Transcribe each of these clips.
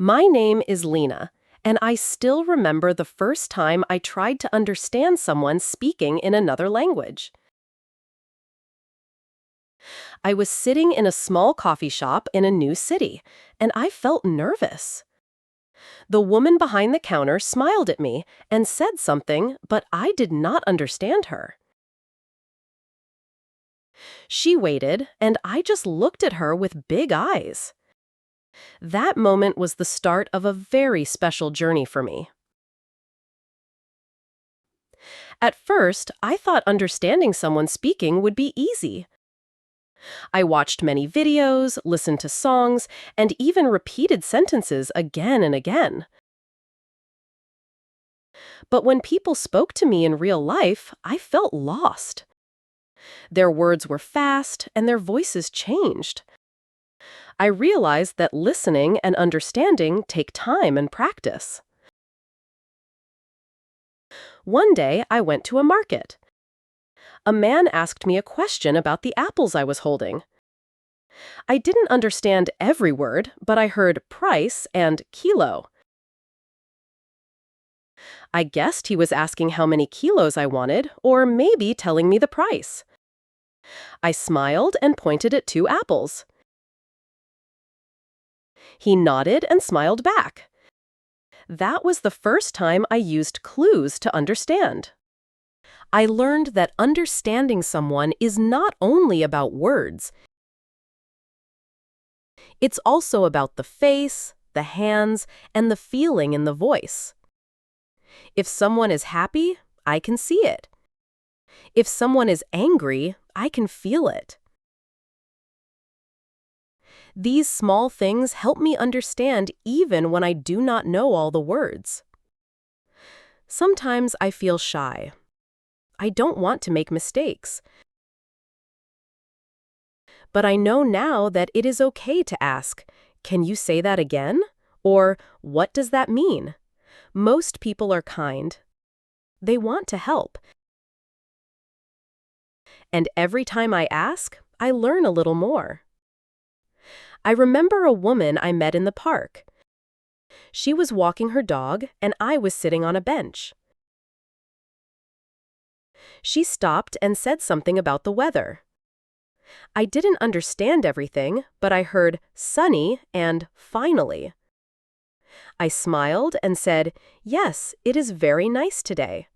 My name is Lena, and I still remember the first time I tried to understand someone speaking in another language. I was sitting in a small coffee shop in a new city, and I felt nervous. The woman behind the counter smiled at me and said something, but I did not understand her. She waited, and I just looked at her with big eyes. That moment was the start of a very special journey for me. At first, I thought understanding someone speaking would be easy. I watched many videos, listened to songs, and even repeated sentences again and again. But when people spoke to me in real life, I felt lost. Their words were fast, and their voices changed. I realized that listening and understanding take time and practice. One day, I went to a market. A man asked me a question about the apples I was holding. I didn't understand every word, but I heard price and kilo. I guessed he was asking how many kilos I wanted, or maybe telling me the price. I smiled and pointed at 2 apples. He nodded and smiled back. That was the first time I used clues to understand. I learned that understanding someone is not only about words. It's also about the face, the hands, and the feeling in the voice. If someone is happy, I can see it. If someone is angry, I can feel it. These small things help me understand even when I do not know all the words. Sometimes I feel shy. I don't want to make mistakes. But I know now that it is okay to ask, "Can you say that again?" Or, "What does that mean?" Most people are kind. They want to help. And every time I ask, I learn a little more. I remember a woman I met in the park. She was walking her dog, and I was sitting on a bench. She stopped and said something about the weather. I didn't understand everything, but I heard sunny and finally. I smiled and said, "Yes, it is very nice today."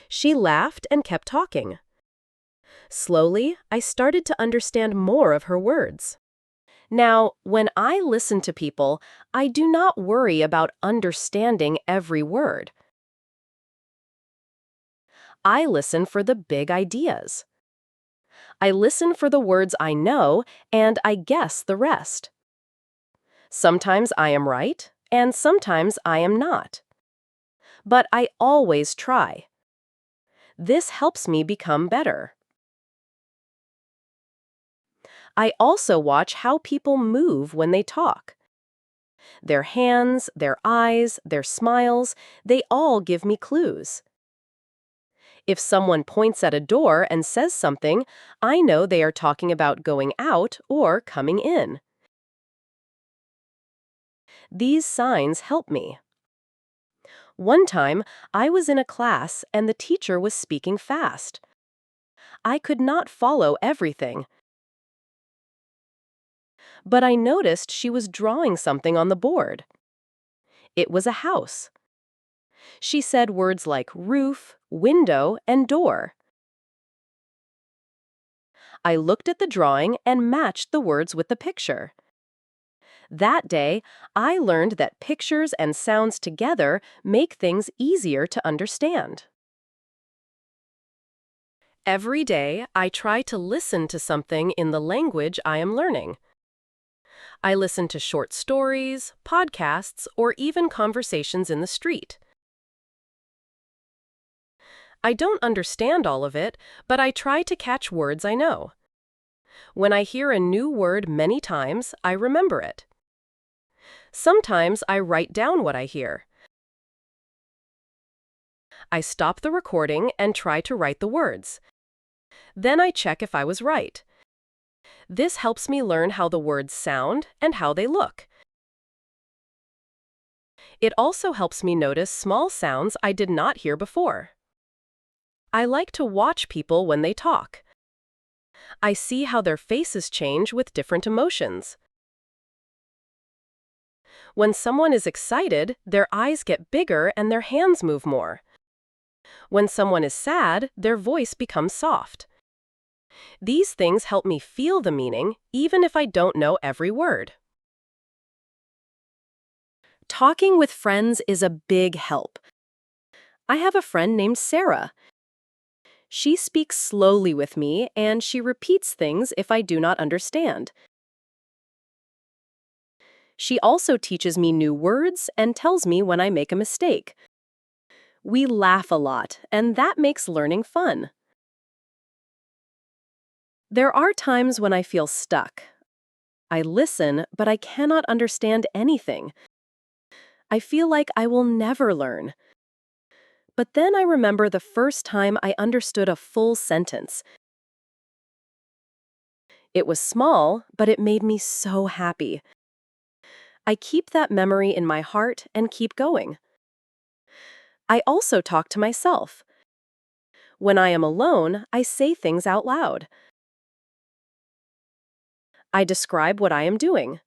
She laughed and kept talking. Slowly, I started to understand more of her words. Now, when I listen to people, I do not worry about understanding every word. I listen for the big ideas. I listen for the words I know, and I guess the rest. Sometimes I am right, and sometimes I am not. But I always try. This helps me become better. I also watch how people move when they talk. Their hands, their eyes, their smiles, they all give me clues. If someone points at a door and says something, I know they are talking about going out or coming in. These signs help me. One time, I was in a class and the teacher was speaking fast. I could not follow everything, but I noticed she was drawing something on the board. It was a house. She said words like roof, window, and door. I looked at the drawing and matched the words with the picture. That day, I learned that pictures and sounds together make things easier to understand. Every day, I try to listen to something in the language I am learning. I listen to short stories, podcasts, or even conversations in the street. I don't understand all of it, but I try to catch words I know. When I hear a new word many times, I remember it. Sometimes I write down what I hear. I stop the recording and try to write the words. Then I check if I was right. This helps me learn how the words sound and how they look. It also helps me notice small sounds I did not hear before. I like to watch people when they talk. I see how their faces change with different emotions. When someone is excited, their eyes get bigger and their hands move more. When someone is sad, their voice becomes soft. These things help me feel the meaning, even if I don't know every word. Talking with friends is a big help. I have a friend named Sarah. She speaks slowly with me and she repeats things if I do not understand. She also teaches me new words and tells me when I make a mistake. We laugh a lot, and that makes learning fun. There are times when I feel stuck. I listen, but I cannot understand anything. I feel like I will never learn. But then I remember the first time I understood a full sentence. It was small, but it made me so happy. I keep that memory in my heart and keep going. I also talk to myself. When I am alone, I say things out loud. I describe what I am doing.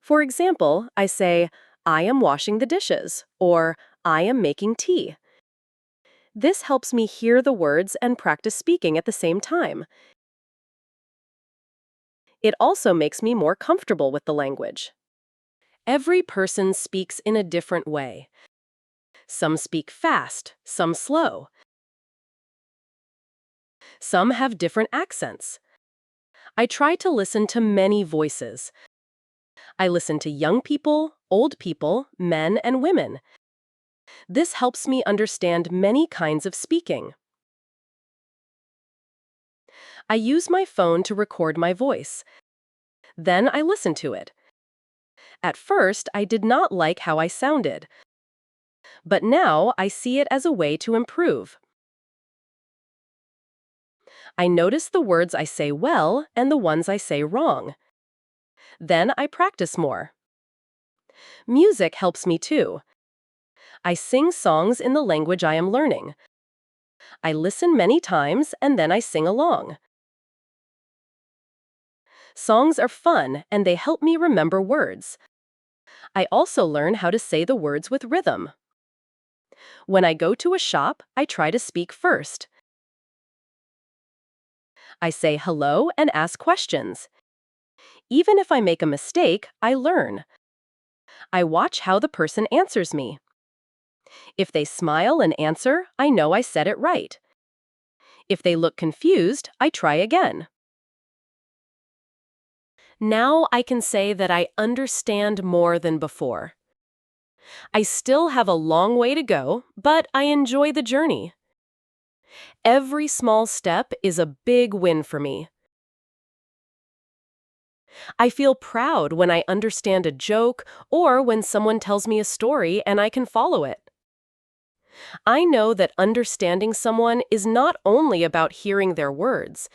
For example, I say, I am washing the dishes, or I am making tea. This helps me hear the words and practice speaking at the same time. It also makes me more comfortable with the language. Every person speaks in a different way. Some speak fast, some slow. Some have different accents. I try to listen to many voices. I listen to young people, old people, men and women. This helps me understand many kinds of speaking. I use my phone to record my voice. Then I listen to it. At first, I did not like how I sounded. But now I see it as a way to improve. I notice the words I say well and the ones I say wrong. Then I practice more. Music helps me too. I sing songs in the language I am learning. I listen many times and then I sing along. Songs are fun and they help me remember words. I also learn how to say the words with rhythm. When I go to a shop, I try to speak first. I say hello and ask questions. Even if I make a mistake, I learn. I watch how the person answers me. If they smile and answer, I know I said it right. If they look confused, I try again. Now I can say that I understand more than before. I still have a long way to go, but I enjoy the journey. Every small step is a big win for me. I feel proud when I understand a joke or when someone tells me a story and I can follow it. I know that understanding someone is not only about hearing their words.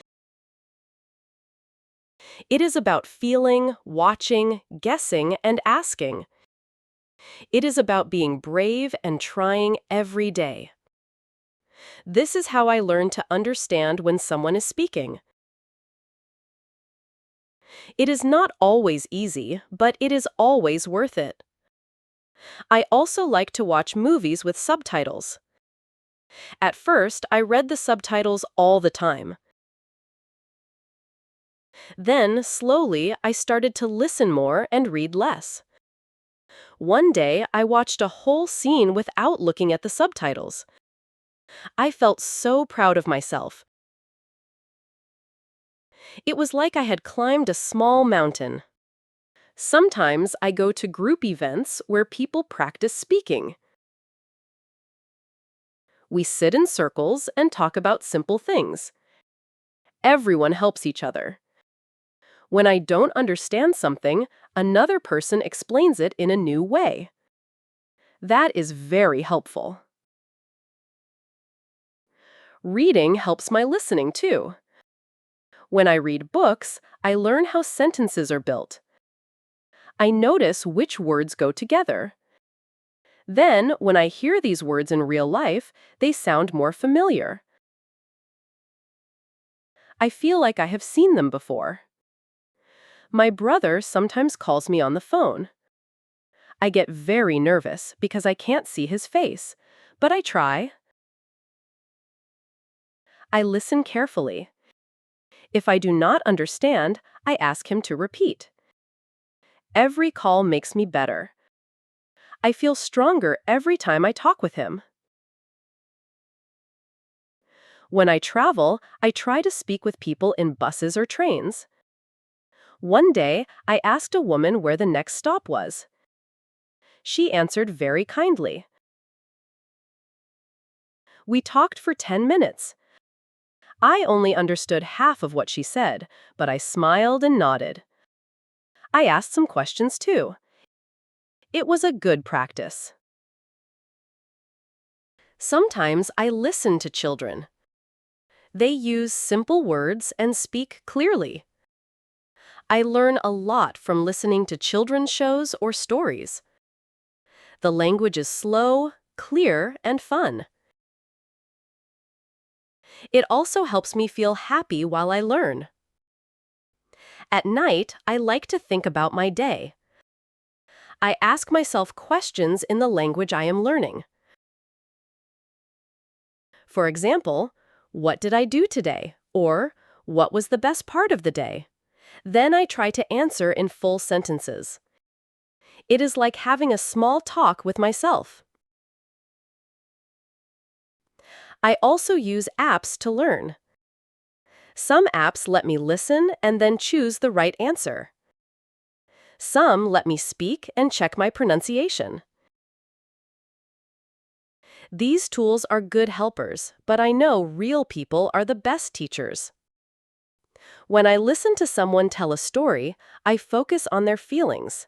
It is about feeling, watching, guessing, and asking. It is about being brave and trying every day. This is how I learn to understand when someone is speaking. It is not always easy, but it is always worth it. I also like to watch movies with subtitles. At first, I read the subtitles all the time. Then, slowly, I started to listen more and read less. One day, I watched a whole scene without looking at the subtitles. I felt so proud of myself. It was like I had climbed a small mountain. Sometimes I go to group events where people practice speaking. We sit in circles and talk about simple things. Everyone helps each other. When I don't understand something, another person explains it in a new way. That is very helpful. Reading helps my listening too. When I read books, I learn how sentences are built. I notice which words go together. Then, when I hear these words in real life, they sound more familiar. I feel like I have seen them before. My brother sometimes calls me on the phone. I get very nervous because I can't see his face, but I try. I listen carefully. If I do not understand, I ask him to repeat. Every call makes me better. I feel stronger every time I talk with him. When I travel, I try to speak with people in buses or trains. One day, I asked a woman where the next stop was. She answered very kindly. We talked for 10 minutes. I only understood half of what she said, but I smiled and nodded. I asked some questions too. It was a good practice. Sometimes I listen to children. They use simple words and speak clearly. I learn a lot from listening to children's shows or stories. The language is slow, clear, and fun. It also helps me feel happy while I learn. At night, I like to think about my day. I ask myself questions in the language I am learning. For example, what did I do today? Or, what was the best part of the day? Then I try to answer in full sentences. It is like having a small talk with myself. I also use apps to learn. Some apps let me listen and then choose the right answer. Some let me speak and check my pronunciation. These tools are good helpers, but I know real people are the best teachers. When I listen to someone tell a story, I focus on their feelings.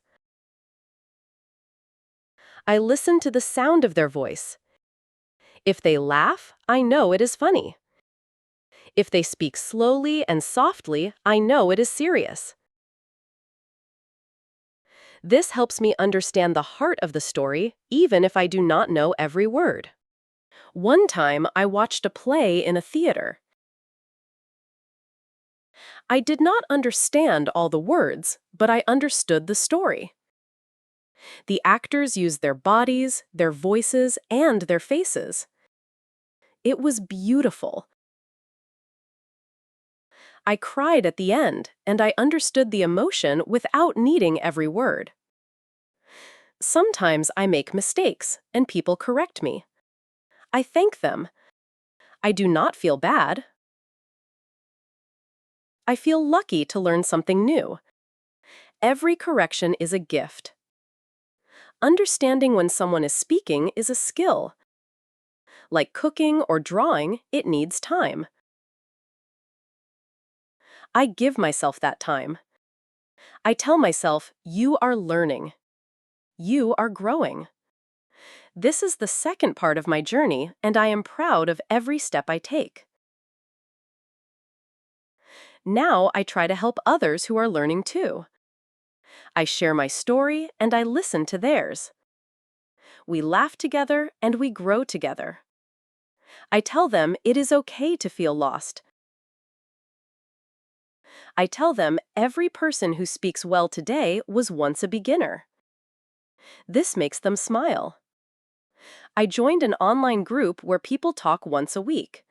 I listen to the sound of their voice. If they laugh, I know it is funny. If they speak slowly and softly, I know it is serious. This helps me understand the heart of the story, even if I do not know every word. One time, I watched a play in a theater. I did not understand all the words, but I understood the story. The actors used their bodies, their voices, and their faces. It was beautiful. I cried at the end, and I understood the emotion without needing every word. Sometimes I make mistakes, and people correct me. I thank them. I do not feel bad. I feel lucky to learn something new. Every correction is a gift. Understanding when someone is speaking is a skill. Like cooking or drawing, it needs time. I give myself that time. I tell myself, you are learning. You are growing. This is the second part of my journey, and I am proud of every step I take. Now I try to help others who are learning too. I share my story and I listen to theirs. We laugh together and we grow together. I tell them it is okay to feel lost. I tell them every person who speaks well today was once a beginner. This makes them smile. I joined an online group where people talk once a week.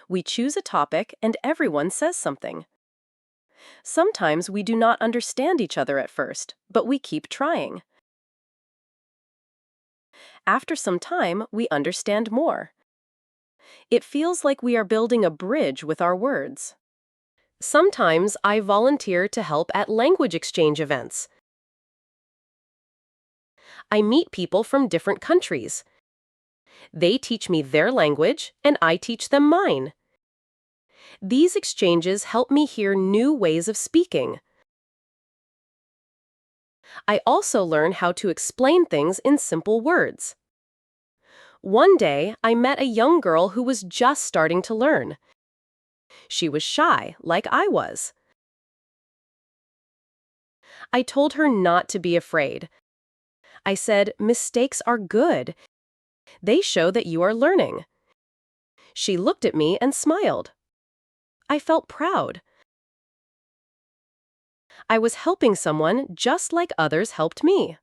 We choose a topic and everyone says something. Sometimes we do not understand each other at first, but we keep trying. After some time, we understand more. It feels like we are building a bridge with our words. Sometimes I volunteer to help at language exchange events. I meet people from different countries. They teach me their language, and I teach them mine. These exchanges help me hear new ways of speaking. I also learn how to explain things in simple words. One day, I met a young girl who was just starting to learn. She was shy, like I was. I told her not to be afraid. I said, mistakes are good. They show that you are learning. She looked at me and smiled. I felt proud. I was helping someone just like others helped me.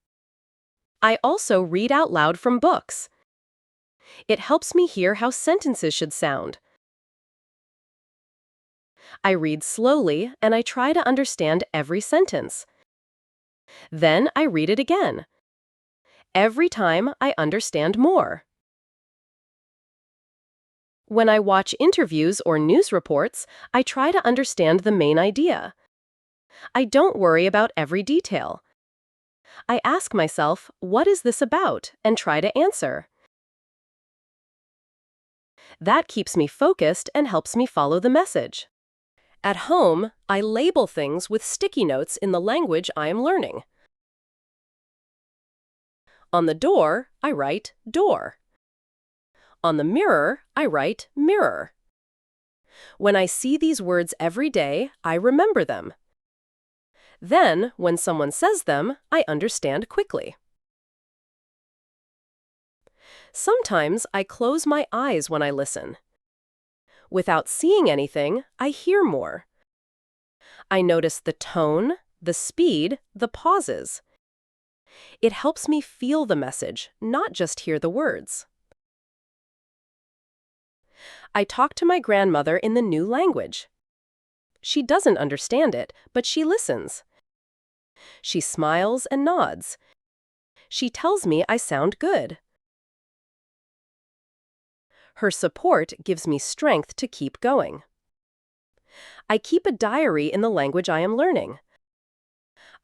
I also read out loud from books. It helps me hear how sentences should sound. I read slowly and I try to understand every sentence. Then I read it again. Every time I understand more. When I watch interviews or news reports, I try to understand the main idea. I don't worry about every detail. I ask myself, what is this about, and try to answer. That keeps me focused and helps me follow the message. At home, I label things with sticky notes in the language I am learning. On the door, I write door. On the mirror, I write mirror. When I see these words every day, I remember them. Then, when someone says them, I understand quickly. Sometimes I close my eyes when I listen. Without seeing anything, I hear more. I notice the tone, the speed, the pauses. It helps me feel the message, not just hear the words. I talk to my grandmother in the new language. She doesn't understand it, but she listens. She smiles and nods. She tells me I sound good. Her support gives me strength to keep going. I keep a diary in the language I am learning.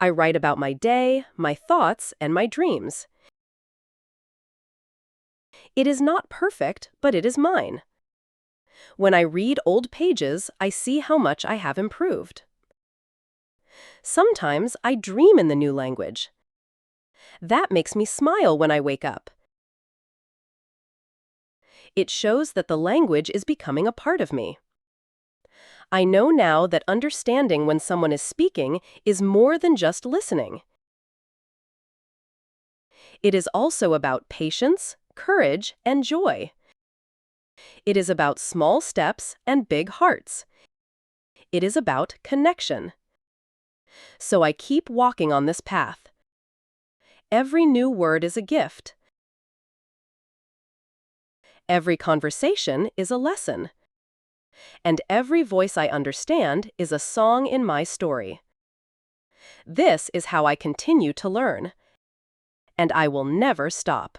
I write about my day, my thoughts, and my dreams. It is not perfect, but it is mine. When I read old pages, I see how much I have improved. Sometimes I dream in the new language. That makes me smile when I wake up. It shows that the language is becoming a part of me. I know now that understanding when someone is speaking is more than just listening. It is also about patience, courage, and joy. It is about small steps and big hearts. It is about connection. So I keep walking on this path. Every new word is a gift. Every conversation is a lesson. And every voice I understand is a song in my story. This is how I continue to learn. And I will never stop.